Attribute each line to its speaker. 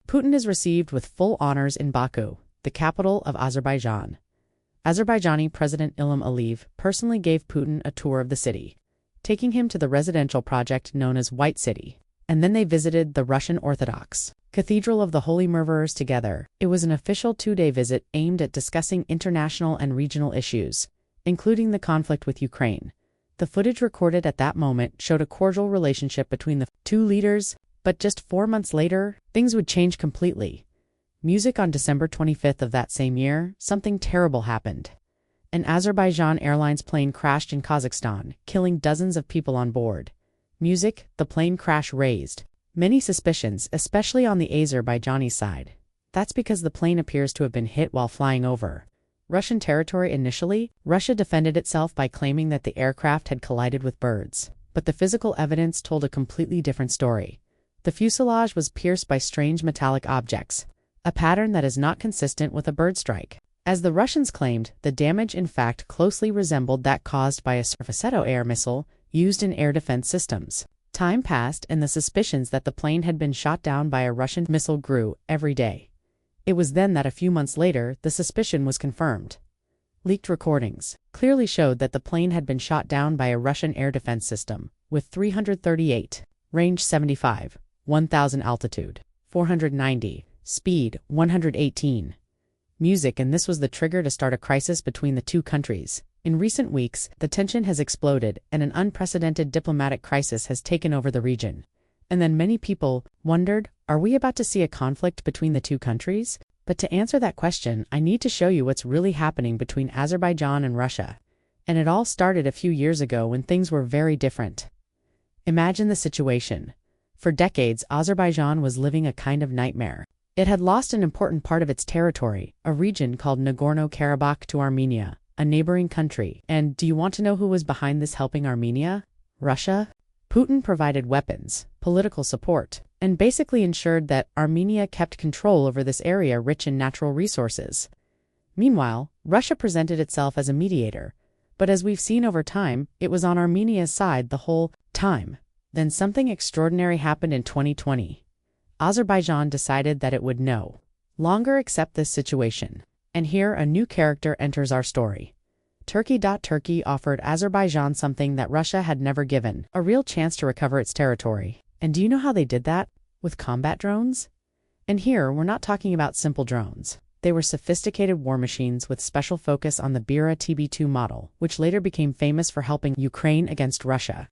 Speaker 1: Putin is received with full honors in Baku, the capital of Azerbaijan. Azerbaijani President Ilham Aliyev personally gave Putin a tour of the city, taking him to the residential project known as White City, and then they visited the Russian Orthodox Cathedral of the Holy Murderers together. It was an official two-day visit aimed at discussing international and regional issues, including the conflict with Ukraine. The footage recorded at that moment showed a cordial relationship between the two leaders, but just 4 months later, things would change completely. Music on December 25th of that same year, something terrible happened. An Azerbaijan Airlines plane crashed in Kazakhstan, killing dozens of people on board. Music, the plane crash raised many suspicions, especially on the Azerbaijani side. That's because the plane appears to have been hit while flying over Russian territory initially. Russia defended itself by claiming that the aircraft had collided with birds, but the physical evidence told a completely different story. The fuselage was pierced by strange metallic objects, a pattern that is not consistent with a bird strike. As the Russians claimed, the damage in fact closely resembled that caused by a surface-to air missile used in air defense systems. Time passed and the suspicions that the plane had been shot down by a Russian missile grew every day. It was then that a few months later, the suspicion was confirmed. Leaked recordings clearly showed that the plane had been shot down by a Russian air defense system, with 338, range 75, 1,000 altitude, 490, speed 118. Music, and this was the trigger to start a crisis between the two countries. In recent weeks, the tension has exploded and an unprecedented diplomatic crisis has taken over the region. And then many people wondered, are we about to see a conflict between the two countries? But to answer that question, I need to show you what's really happening between Azerbaijan and Russia. And it all started a few years ago when things were very different. Imagine the situation. For decades, Azerbaijan was living a kind of nightmare. It had lost an important part of its territory, a region called Nagorno-Karabakh, to Armenia, a neighboring country. And do you want to know who was behind this helping Armenia? Russia? Putin provided weapons, political support, and basically ensured that Armenia kept control over this area rich in natural resources. Meanwhile, Russia presented itself as a mediator, but as we've seen over time, it was on Armenia's side the whole time. Then something extraordinary happened in 2020. Azerbaijan decided that it would no longer accept this situation. And here a new character enters our story. Turkey offered Azerbaijan something that Russia had never given, a real chance to recover its territory. And do you know how they did that? With combat drones? And here, we're not talking about simple drones. They were sophisticated war machines with special focus on the Bira TB2 model, which later became famous for helping Ukraine against Russia.